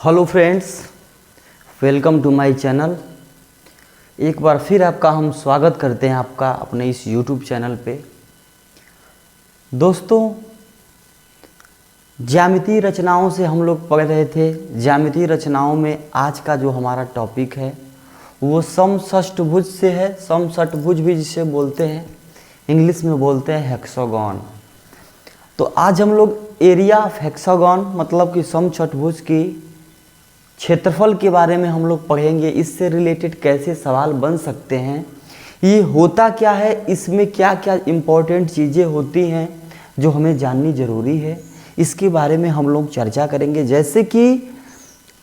Hello friends, welcome to my channel. एक बार फिर आपका हम स्वागत करते हैं आपका अपने इस यूट्यूब चैनल पे। दोस्तों, ज्यामितीय रचनाओं से हम लोग पढ़ रहे थे। ज्यामितीय रचनाओं में आज का जो हमारा टॉपिक है वो समषष्टभुज से है। समषष्टभुज भी जिसे बोलते हैं, इंग्लिश में बोलते हैं हेक्सागोन। तो आज हम लोग एरिया ऑफ हेक्सागोन मतलब कि समषष्टभुज की क्षेत्रफल के बारे में हम लोग पढ़ेंगे। इससे रिलेटेड कैसे सवाल बन सकते हैं, ये होता क्या है, इसमें क्या क्या इम्पोर्टेंट चीज़ें होती हैं जो हमें जाननी ज़रूरी है, इसके बारे में हम लोग चर्चा करेंगे। जैसे कि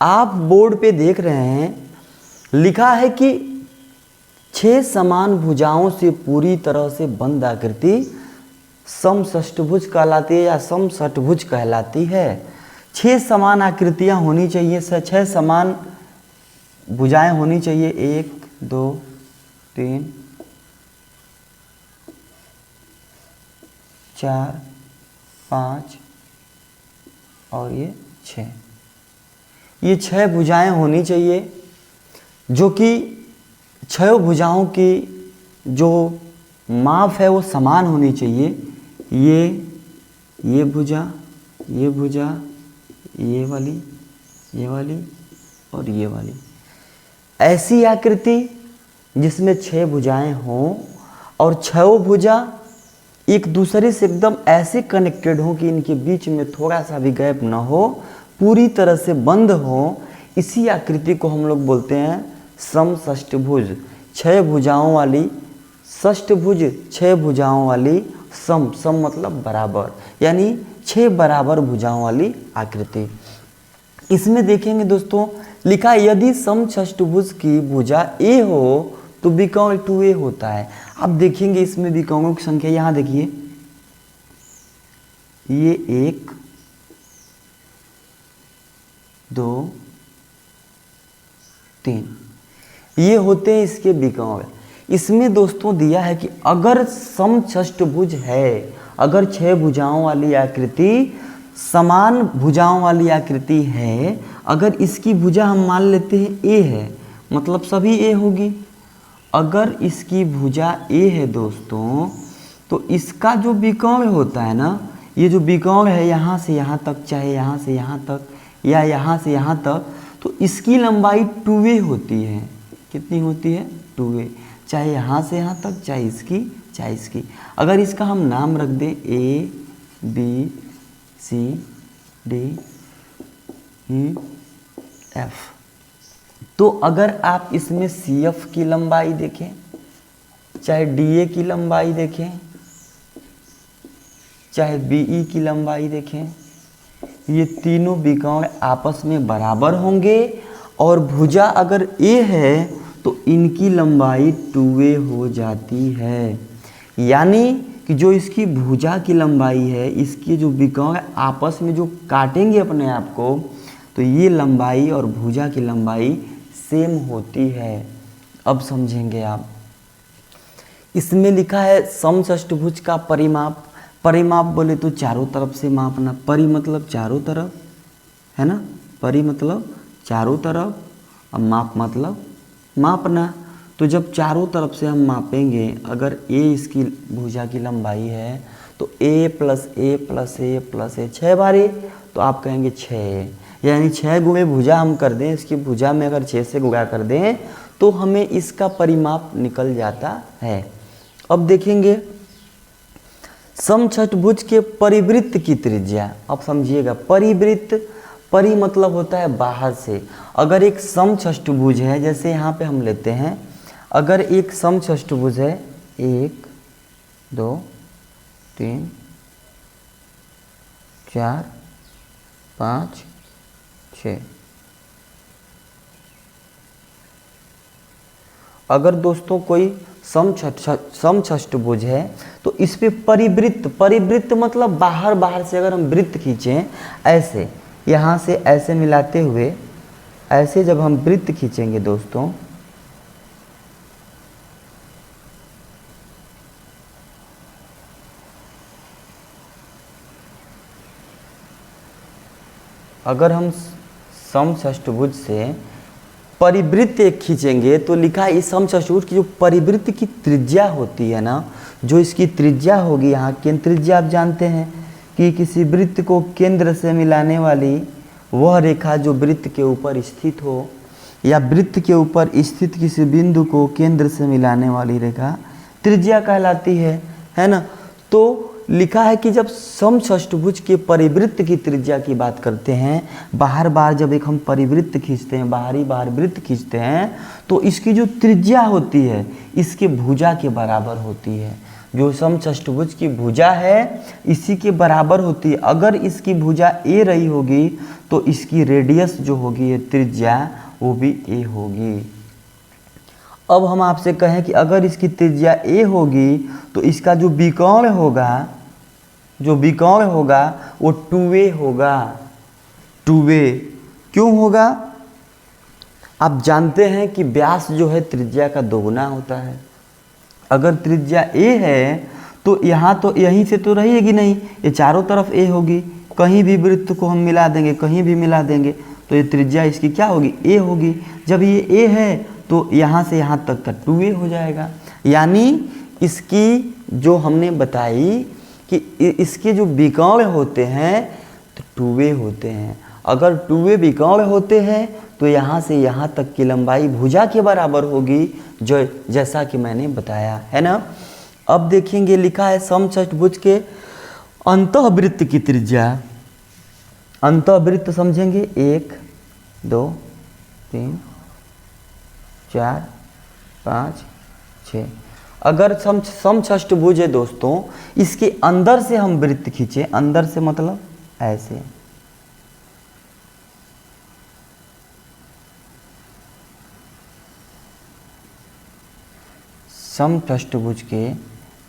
आप बोर्ड पे देख रहे हैं, लिखा है कि 6 समान भुजाओं से पूरी तरह से बंद आकृति समषष्टभुज कहलाती है या समषष्टभुज कहलाती है। 6 समान आकृतियाँ होनी चाहिए, 6 समान भुजाएं होनी चाहिए। 1 2 3 4 5 और ये 6। ये 6 भुजाएं होनी चाहिए, जो कि 6 भुजाओं की जो माप है वो समान होनी चाहिए। ये भुजा, ये भुजा, ये वाली और ये वाली। ऐसी आकृति जिसमें 6 भुजाएं हों और 6 भुजा एक दूसरे से एकदम ऐसे कनेक्टेड हो कि इनके बीच में थोड़ा सा भी गैप ना हो, पूरी तरह से बंद हो। इसी आकृति को हम लोग बोलते हैं समषष्टभुज। 6 भुजाओं वाली षष्टभुज, 6 भुजाओं वाली सम मतलब बराबर, यानी 6 बराबर भुजाओं वाली आकृति। इसमें देखेंगे दोस्तों, लिखा है यदि समषष्टभुज की भुजा ए हो तो विकर्ण 2a होता है। अब देखेंगे इसमें विकर्णों की संख्या, यहाँ देखिए ये 1 2 3 ये होते हैं इसके विकर्ण। इसमें दोस्तों दिया है कि अगर समषष्टभुज है, अगर 6 भुजाओं वाली आकृति समान भुजाओं वाली आकृति है, अगर इसकी भुजा हम मान लेते हैं ए है, मतलब सभी ए होगी। अगर इसकी भुजा ए है दोस्तों, तो इसका जो विकर्ण होता है ना, ये जो विकर्ण है यहाँ से यहाँ तक, चाहे यहाँ से यहाँ तक या यहाँ से यहाँ तक, तो इसकी लंबाई 2a होती है। कितनी होती है? 2a। चाहे यहाँ से यहाँ तक, चाहे इसकी। अगर इसका हम नाम रख दें A B C D E F, तो अगर आप इसमें CF की लंबाई देखें, चाहे DA की लंबाई देखें, चाहे BE की लंबाई देखें, ये तीनों विकर्ण आपस में बराबर होंगे। और भुजा अगर A है तो इनकी लंबाई 2a हो जाती है। यानी कि जो इसकी भुजा की लंबाई है, इसकी जो विकर्ण आपस में जो काटेंगे अपने आप को, तो ये लंबाई और भुजा की लंबाई सेम होती है। अब समझेंगे आप। इसमें लिखा है समषष्टभुज का परिमाप। परिमाप बोले तो चारों तरफ से मापना। परि मतलब चारों तरफ, है ना। परि मतलब चारों तरफ, और माप मतलब मापना। तो जब चारों तरफ से हम मापेंगे, अगर a इसकी भुजा की लंबाई है तो a plus a plus a plus a 6 बारी, तो आप कहेंगे 6, यानी 6 गुणे भुजा हम कर दें, इसकी भुजा में अगर 6 से गुणा कर दें तो हमें इसका परिमाप निकल जाता है। अब देखेंगे समषष्टभुज के परिवृत्त की त्रिज्या। अब समझिएगा, परिवृत्त, परि मतलब होता है बाहर से। अगर एक समषष्टभुज है, जैसे यहाँ पे हम लेते हैं, अगर एक समषष्टभुज है 1 2 3 4 5 6, अगर दोस्तों कोई समषष्टभुज है तो इस पे परिवृत्त मतलब बाहर से अगर हम वृत्त खींचें, ऐसे यहाँ से ऐसे मिलाते हुए, ऐसे जब हम वृत्त खींचेंगे दोस्तों, अगर हम समषष्टभुज से परिवृत्त एक खींचेंगे तो लिखा है इस समषष्टभुज की जो परिवृत्त की त्रिज्या होती है ना, जो इसकी त्रिज्या होगी, यहाँ केंद्र त्रिज्या आप जानते हैं कि किसी वृत्त को केंद्र से मिलाने वाली वह रेखा जो वृत्त के ऊपर स्थित हो, या वृत्त के ऊपर स्थित किसी बिंदु को केंद्र से मिलाने वाली रेखा त्रिज्या कहलाती है ना। तो लिखा है कि जब समषष्टभुज के परिवृत्त की त्रिज्या की बात करते हैं, बाहर बाहर जब एक हम परिवृत्त खींचते हैं, बाहरी बाहर वृत्त खींचते हैं, तो इसकी जो त्रिज्या होती है इसके भुजा के बराबर होती है। जो समषष्टभुज की भुजा है इसी के बराबर होती है। अगर इसकी भुजा ए रही होगी तो इसकी रेडियस जो होगी ये त्रिज्या वो भी ए होगी। अब हम आपसे कहें कि अगर इसकी त्रिज्या ए होगी तो इसका जो विकर्ण होगा वो 2a होगा। 2a क्यों होगा? आप जानते हैं कि व्यास जो है त्रिज्या का दोगुना होता है। अगर त्रिज्या a है तो यहाँ तो यहीं से तो रहेगी नहीं, ये चारों तरफ a होगी। कहीं भी वृत्त को हम मिला देंगे, कहीं भी मिला देंगे तो ये त्रिज्या इसकी क्या होगी? a होगी। जब ये a है तो यहाँ से यहाँ तक का 2a हो जाएगा। यानी इसकी जो हमने बताई कि इसके जो विकर्ण होते हैं तो 2a होते हैं। अगर 2a विकर्ण होते हैं तो यहाँ से यहाँ तक की लंबाई भुजा के बराबर होगी, जो जैसा कि मैंने बताया है ना। अब देखेंगे लिखा है समषष्टभुज के अंतःवृत्त की त्रिज्या। अंतःवृत्त समझेंगे 1 2 3 4 5 6। अगर समषष्टभुज है दोस्तों, इसके अंदर से हम वृत्त खींचे, अंदर से मतलब ऐसे, समषष्टभुज के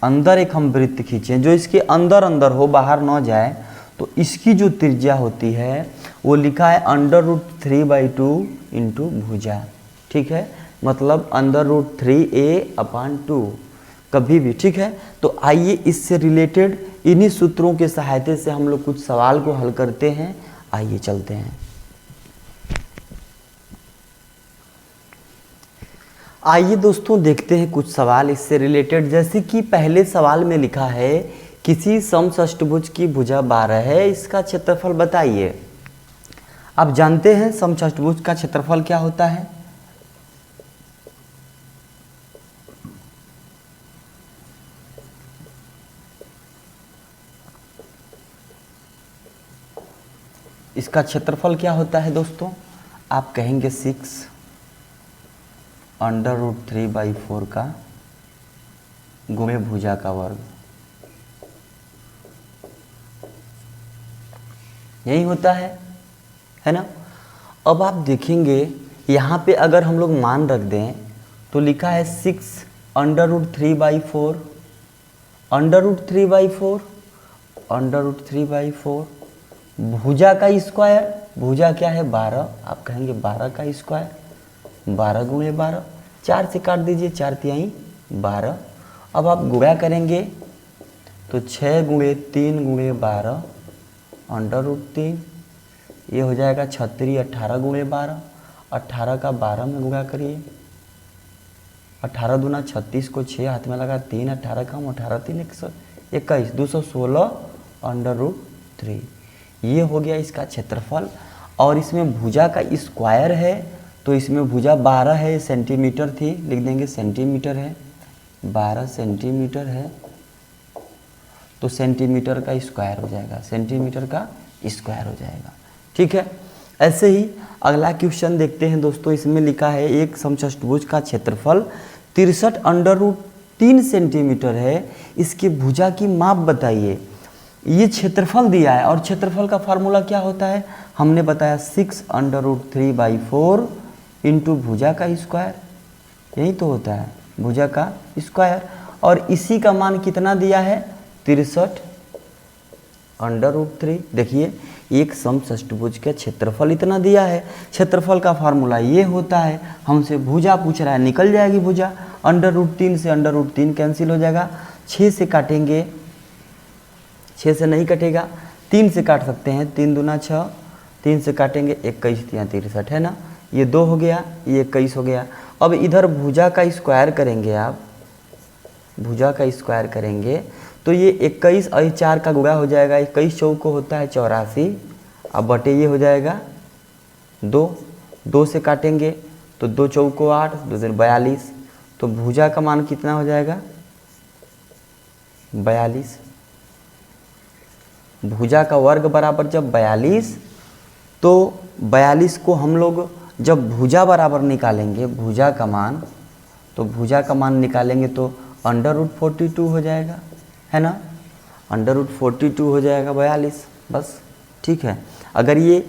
अंदर एक हम वृत्त खींचें जो इसके अंदर अंदर हो, बाहर ना जाए, तो इसकी जो त्रिज्या होती है वो लिखा है √3/2 इंटू भुजा। ठीक है, मतलब √3a/2 कभी भी। ठीक है, तो आइए इससे रिलेटेड इन्हीं सूत्रों के सहायता से हम लोग कुछ सवाल को हल करते हैं। आइए चलते हैं। आइए दोस्तों देखते हैं कुछ सवाल इससे रिलेटेड। जैसे कि पहले सवाल में लिखा है किसी समषष्टभुज की भुजा 12 है, इसका क्षेत्रफल बताइए। आप जानते हैं समषष्टभुज का क्षेत्रफल क्या होता है? इसका क्षेत्रफल क्या होता है दोस्तों? आप कहेंगे 6 √3/4 का गुणे भुजा का वर्ग। यही होता है ना। अब आप देखेंगे यहाँ पे अगर हम लोग मान रख दें तो लिखा है 6 √3/4 √3/4 भुजा का स्क्वायर। भुजा क्या है? 12। आप कहेंगे 12 का स्क्वायर, 12 गुणे 12, 4 से काट दीजिए, 4 तिहाई 12। अब आप गुणा करेंगे तो 6 गुणे 3 गुणे 12 √3, ये हो जाएगा 36। 18 गुणे 12, 18 का 12 में गुणा करिए, 18 दूना 36 को 6 हाथ में लगा 3, 18 का 18 3 121, 216 √3। ये हो गया इसका क्षेत्रफल। और इसमें भुजा का स्क्वायर है तो इसमें भुजा 12 है, सेंटीमीटर थी, लिख देंगे सेंटीमीटर है, 12 सेंटीमीटर है तो सेंटीमीटर का स्क्वायर हो जाएगा, सेंटीमीटर का स्क्वायर हो जाएगा। ठीक है, ऐसे ही अगला क्वेश्चन देखते हैं दोस्तों। इसमें लिखा है एक समषष्टभुज का क्षेत्रफल 63 √3 सेंटीमीटर है, इसके भुजा की माप बताइए। ये क्षेत्रफल दिया है और क्षेत्रफल का फार्मूला क्या होता है? हमने बताया 6 √3/4 इंटू भुजा का स्क्वायर, यही तो होता है भुजा का स्क्वायर। और इसी का मान कितना दिया है? 63 √3। देखिए एक समषष्टभुज का क्षेत्रफल इतना दिया है, क्षेत्रफल का फार्मूला ये होता है। हमसे भुजा पूछ रहा है, निकल जाएगी भुजा। √3 से √3 कैंसिल हो जाएगा, 6 से काटेंगे, 6 से नहीं कटेगा, 3 से काट सकते हैं, 3 दूना 6, 3 से काटेंगे 21 तियाँ 63 है ना, ये 2 हो गया, ये 21 हो गया। अब इधर भुजा का स्क्वायर करेंगे आप, भुजा का स्क्वायर करेंगे तो ये 21 और 4 का गुणा हो जाएगा, 21 चौको होता है 84, अब बटे ये हो जाएगा 2 से काटेंगे तो 2 चौको 8, 2 दिन 42, तो भुजा का मान कितना हो जाएगा 42। भुजा का वर्ग बराबर जब 42, तो 42 को हम लोग जब भुजा बराबर निकालेंगे, भुजा का मान, तो भुजा का मान निकालेंगे तो √42 हो जाएगा, है ना, √42 हो जाएगा 42, बस ठीक है। अगर ये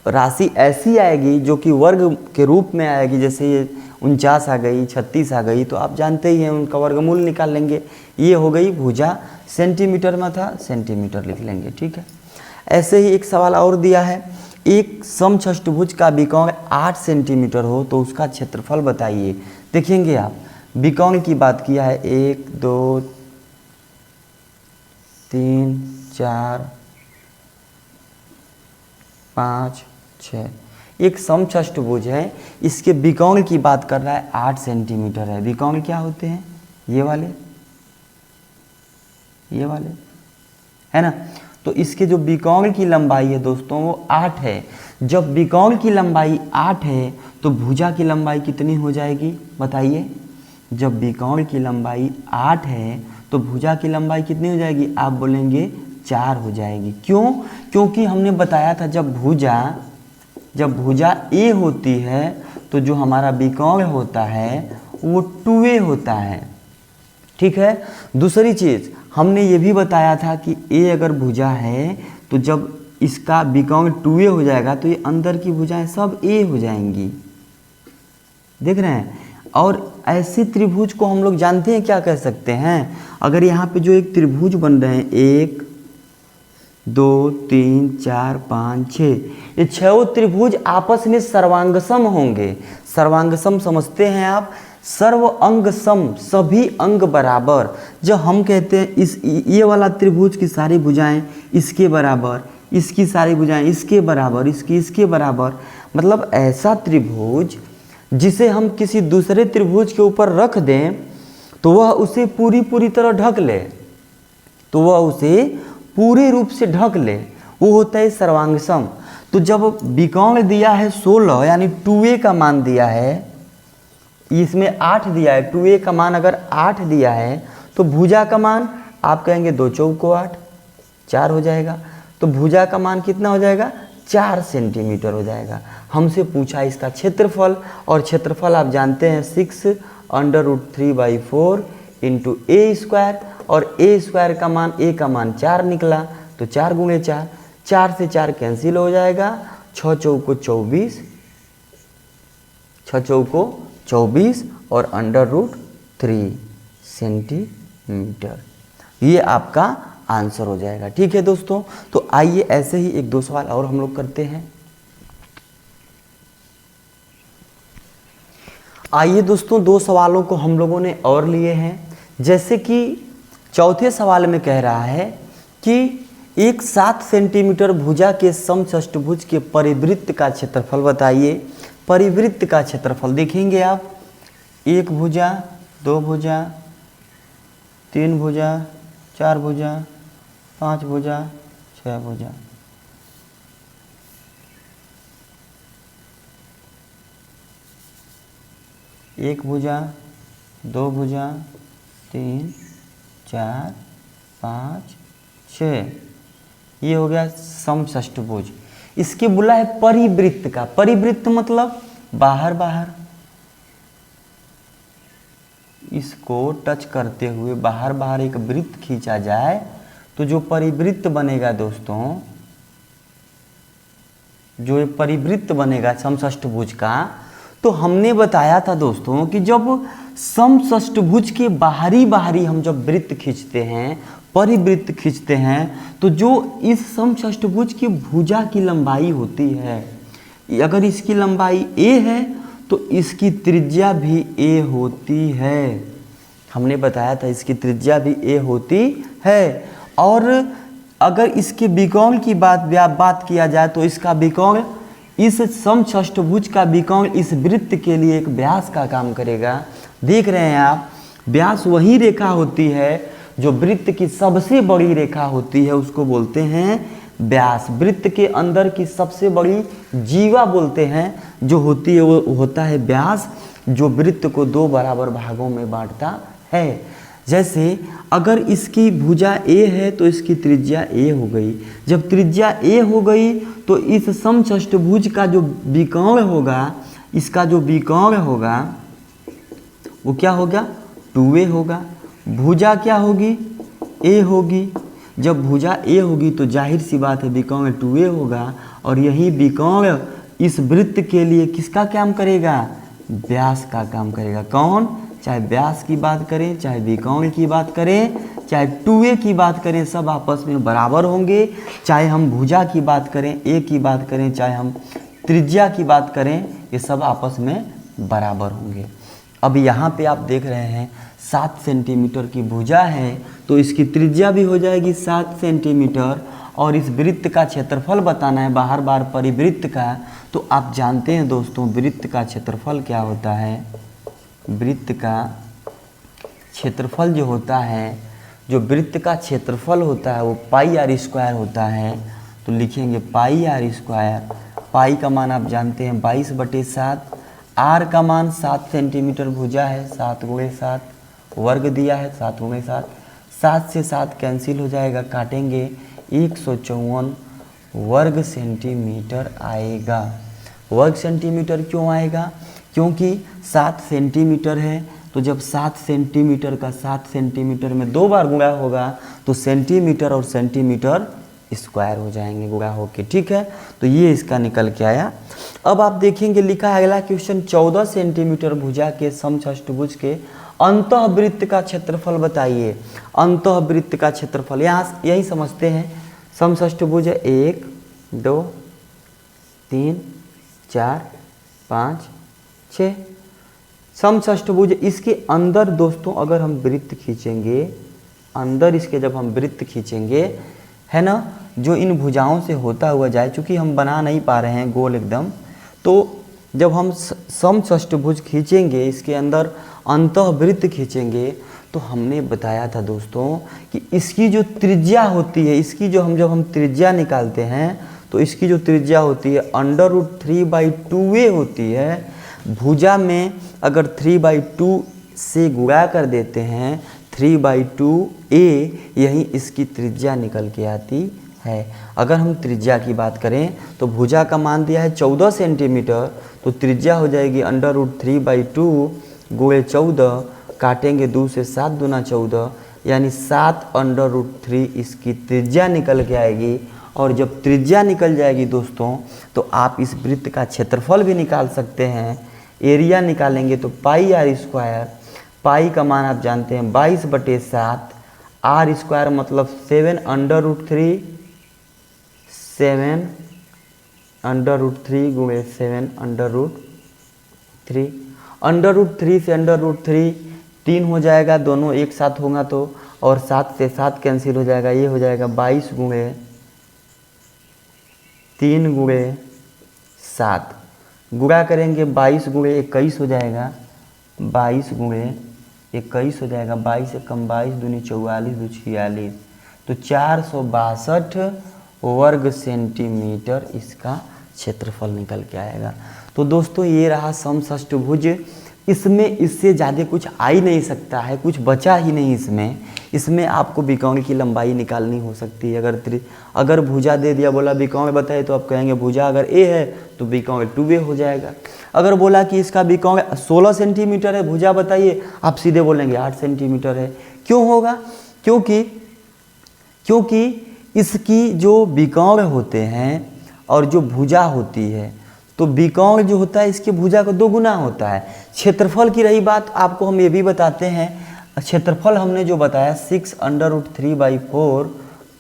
राशि ऐसी आएगी जो कि वर्ग के रूप में आएगी, जैसे ये 49 आ गई, 36 आ गई, तो आप जानते ही हैं उनका वर्गमूल निकाल लेंगे। ये हो गई भुजा, सेंटीमीटर में था सेंटीमीटर लिख लेंगे, ठीक है। ऐसे ही एक सवाल और दिया है, एक समचतुर्भुज का विकोण 8 सेंटीमीटर हो तो उसका क्षेत्रफल बताइए। देखेंगे आप, विकोण की बात किया है, 1 2 3 4 5 6, एक समचतुर्भुज है, इसके विकोण की बात कर रहा है 8 सेंटीमीटर है। विकोण क्या होते हैं, ये वाले है ना, तो इसके जो विकोण की लंबाई है दोस्तों वो 8 है। जब विकोण की लंबाई 8 है तो भुजा की लंबाई कितनी हो जाएगी बताइए। जब विकोण की लंबाई 8 है तो भुजा की लंबाई कितनी हो जाएगी, आप बोलेंगे 4 हो जाएगी। क्यों? क्योंकि हमने बताया था जब भुजा A होती है तो जो हमारा विकोण होता है वो 2A होता है, ठीक है। दूसरी चीज़ हमने ये भी बताया था कि A अगर भुजा है तो जब इसका विकोण 2A हो जाएगा तो ये अंदर की भुजाएं सब A हो जाएंगी, देख रहे हैं। और ऐसे त्रिभुज को हम लोग जानते हैं क्या कह सकते हैं, अगर यहाँ पे जो एक त्रिभुज बन रहे हैं 1 2 3 4 5 6, ये 6 त्रिभुज आपस में सर्वांगसम होंगे। सर्वांगसम समझते हैं आप, सर्व अंग सम, सभी अंग बराबर। जब हम कहते हैं इस ये वाला त्रिभुज की सारी भुजाएं इसके बराबर, इसकी सारी भुजाएं इसके बराबर, इसकी इसके बराबर, मतलब ऐसा त्रिभुज जिसे हम किसी दूसरे त्रिभुज के ऊपर रख दें तो वह उसे पूरी तरह ढक ले, तो वह उसे पूरे रूप से ढक ले, वो होता है सर्वांगसम। तो जब विकोण दिया है 16 यानी 2A का मान दिया है, इसमें 8 दिया है, 2A का मान अगर 8 दिया है तो भुजा का मान आप कहेंगे 2 चौको 8, 4 हो जाएगा। तो भुजा का मान कितना हो जाएगा, 4 सेंटीमीटर हो जाएगा। हमसे पूछा इसका क्षेत्रफल, और क्षेत्रफल आप जानते हैं 6√3/4 इंटू A², और A² का मान, A का मान 4 निकला तो 4 गुणे 4, 4 से 4 कैंसिल हो जाएगा, 6 चौको 24, 6 चौको 24 और √3 सेंटीमीटर, ये आपका आंसर हो जाएगा, ठीक है दोस्तों। तो आइए ऐसे ही 1-2 सवाल और हम लोग करते हैं। आइए दोस्तों 2 सवालों को हम लोगों ने और लिए हैं। जैसे कि चौथे सवाल में कह रहा है कि एक 7 सेंटीमीटर भुजा के समचतुर्भुज के परिवृत्त का क्षेत्रफल बताइए। परिवृत्त का क्षेत्रफल देखेंगे आप, 1 भुजा, 2 भुजा, 3 भुजा, 4 भुजा, 5 भुजा, 6 भुजा। एक भुजा, 2 भुजा, 3 4 5 6, ये हो गया समचतुर्भुज। इसके बोला है परिवृत्त का। परिवृत्त मतलब बाहर बाहर, इसको टच करते हुए बाहर बाहर एक वृत्त खींचा जाए तो जो परिवृत्त बनेगा दोस्तों, जो ये परिवृत्त बनेगा समचतुर्भुज का, तो हमने बताया था दोस्तों कि जब समचतुर्भुज के बाहरी बाहरी हम जब वृत्त खींचते हैं, परिवृत्त खींचते हैं, तो जो इस समचतुर्भुज की भुजा की लंबाई होती है, अगर इसकी लंबाई a है तो इसकी त्रिज्या भी a होती है। हमने बताया था इसकी त्रिज्या भी a होती है। और अगर इसके विकर्ण की बात किया जाए तो इसका विकर्ण इस समषष्ठभुज का विकर्ण इस वृत्त के लिए एक व्यास का काम करेगा। देख रहे हैं आप, व्यास वही रेखा होती है जो वृत्त की सबसे बड़ी रेखा होती है, उसको बोलते हैं व्यास। वृत्त के अंदर की सबसे बड़ी जीवा बोलते हैं जो होती है, वो होता है व्यास, जो वृत्त को 2 बराबर भागों में बांटता है। जैसे अगर इसकी भुजा ए है तो इसकी त्रिज्या ए हो गई। जब त्रिज्या ए हो गई तो इस समषष्ठभुज का जो विकर्ण होगा, इसका जो विकर्ण होगा वो क्या होगा, 2a होगा। भुजा क्या होगी, ए होगी। जब भुजा ए होगी तो जाहिर सी बात है विकर्ण 2a होगा, और यही विकर्ण इस वृत्त के लिए किसका काम करेगा, व्यास का काम करेगा। कौन, चाहे व्यास की बात करें, चाहे विकर्ण की बात करें, चाहे 2a की बात करें, सब आपस में बराबर होंगे। चाहे हम भुजा की बात करें, ए की बात करें, चाहे हम त्रिज्या की बात करें, ये सब आपस में बराबर होंगे। अब यहाँ पे आप देख रहे हैं 7 सेंटीमीटर की भुजा है तो इसकी त्रिज्या भी हो जाएगी 7 सेंटीमीटर, और इस वृत्त का क्षेत्रफल बताना है बाहर बार परिवृत्त का। तो आप जानते हैं दोस्तों वृत्त का क्षेत्रफल क्या होता है। वृत्त का क्षेत्रफल जो होता है, जो वृत्त का क्षेत्रफल होता है वो पाई आर स्क्वायर होता है। तो लिखेंगे पाई आर स्क्वायर। पाई का मान आप जानते हैं 22/7, आर का मान 7 सेंटीमीटर भुजा है, 7 × 7 वर्ग दिया है, 7 × 7, 7 से 7 कैंसिल हो जाएगा, काटेंगे 154 वर्ग सेंटीमीटर आएगा। वर्ग सेंटीमीटर क्यों आएगा, क्योंकि 7 सेंटीमीटर है, तो जब 7 सेंटीमीटर का 7 सेंटीमीटर में 2 बार गुणा होगा तो सेंटीमीटर और सेंटीमीटर स्क्वायर हो जाएंगे गुणा होके, ठीक है। तो ये इसका निकल के आया। अब आप देखेंगे लिखा है अगला क्वेश्चन, 14 सेंटीमीटर भुजा के समषष्ठभुज के अंतःवृत्त का क्षेत्रफल बताइए। अंतःवृत्त का क्षेत्रफल यहाँ यही समझते हैं, समषष्ठभुज 1 2 3 4 5 6 समषष्ठभुज। इसके अंदर दोस्तों अगर हम वृत्त खींचेंगे, अंदर इसके जब हम वृत्त खींचेंगे, है ना, जो इन भुजाओं से होता हुआ जाए, चूँकि हम बना नहीं पा रहे हैं गोल एकदम, तो जब हम समषष्ठभुज खींचेंगे, इसके अंदर अंतःवृत्त खींचेंगे, तो हमने बताया था दोस्तों कि इसकी जो त्रिज्या होती है, इसकी जो जब हम त्रिज्या निकालते हैं तो इसकी जो त्रिज्या होती है √3/2a होती है। भुजा में अगर 3/2 से गुणा कर देते हैं, 3/2a यही इसकी त्रिज्या निकल के आती है। अगर हम त्रिज्या की बात करें तो भुजा का मान दिया है 14 सेंटीमीटर, तो त्रिज्या हो जाएगी √3/2 × 14, काटेंगे 2 से 7 दूना 14, यानी 7/√3 इसकी त्रिज्या निकल के आएगी। और जब त्रिज्या निकल जाएगी दोस्तों तो आप इस वृत्त का क्षेत्रफल भी निकाल सकते हैं। एरिया निकालेंगे तो पाई आर स्क्वायर, पाई का मान आप जानते हैं 22/7, आर स्क्वायर मतलब 7/√3, 7/√3 × 7/√3, √3 से √3 3 हो जाएगा, दोनों एक साथ होगा तो, और 7 से 7 कैंसिल हो जाएगा, ये हो जाएगा 22 × 3 × 7, गुणा करेंगे 22 × 21 हो जाएगा, 22 × 21 हो जाएगा, 22 से कम 22 दूनी 44 दू 46, तो 462 वर्ग सेंटीमीटर इसका क्षेत्रफल निकल के आएगा। तो दोस्तों ये रहा समषष्ठभुज। इसमें इससे ज़्यादा कुछ आ ही नहीं सकता है, कुछ बचा ही नहीं इसमें। इसमें आपको विकर्ण की लंबाई निकालनी हो सकती है। अगर भुजा दे दिया, बोला विकर्ण बताए, तो आप कहेंगे भुजा अगर ए है तो विकर्ण 2a हो जाएगा। अगर बोला कि इसका विकर्ण 16 सेंटीमीटर है, भुजा बताइए, आप सीधे बोलेंगे 8 सेंटीमीटर है। क्यों होगा? क्योंकि इसकी जो विकर्ण होते हैं और जो भुजा होती है, तो विकर्ण जो होता है इसके भुजा का 2 गुना होता है। क्षेत्रफल की रही बात, आपको हम ये भी बताते हैं, क्षेत्रफल हमने जो बताया 6√3/4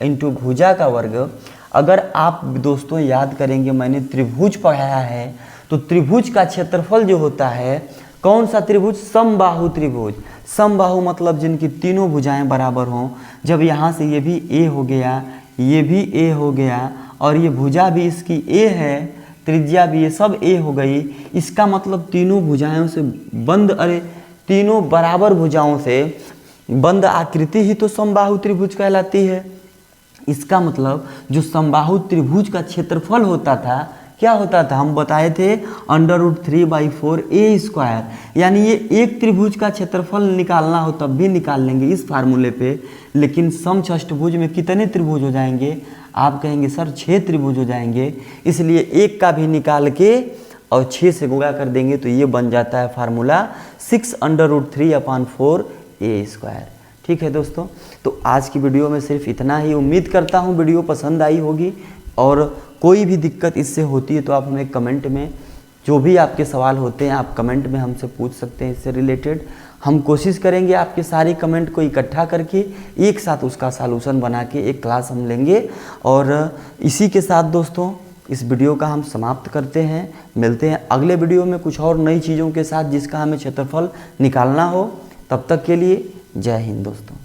इंटू भुजा का वर्ग। अगर आप दोस्तों याद करेंगे, मैंने त्रिभुज पढ़ाया है, तो त्रिभुज का क्षेत्रफल जो होता है, कौन सा त्रिभुज? समबाहु त्रिभुज। समबाहु मतलब जिनकी तीनों भुजाएं बराबर हों। जब यहाँ से ये भी ए हो गया, ये भी ए हो गया, और ये भुजा भी इसकी ए है, त्रिज्या भी ये सब ए हो गई। इसका मतलब तीनों भुजाओं से बंद, अरे तीनों बराबर भुजाओं से बंद आकृति ही तो समबाहु त्रिभुज कहलाती है। इसका मतलब जो समबाहु त्रिभुज का क्षेत्रफल होता था क्या होता था, हम बताए थे √3/4a²। यानी ये एक त्रिभुज का क्षेत्रफल निकालना हो तब भी निकाल लेंगे इस फार्मूले पे, लेकिन समषष्ठभुज में कितने त्रिभुज हो जाएंगे, आप कहेंगे सर 6 त्रिभुज हो जाएंगे, इसलिए एक का भी निकाल के और 6 से गुणा कर देंगे तो ये बन जाता है फार्मूला 6√3/4a²। ठीक है दोस्तों, तो आज की वीडियो में सिर्फ इतना ही। उम्मीद करता हूँ वीडियो पसंद आई होगी, और कोई भी दिक्कत इससे होती है तो आप हमें कमेंट में, जो भी आपके सवाल होते हैं आप कमेंट में हमसे पूछ सकते हैं इससे रिलेटेड। हम कोशिश करेंगे आपके सारे कमेंट को इकट्ठा करके एक साथ उसका सॉल्यूशन बना के एक क्लास हम लेंगे। और इसी के साथ दोस्तों इस वीडियो का हम समाप्त करते हैं। मिलते हैं अगले वीडियो में कुछ और नई चीज़ों के साथ जिसका हमें क्षेत्रफल निकालना हो। तब तक के लिए जय हिंद दोस्तों।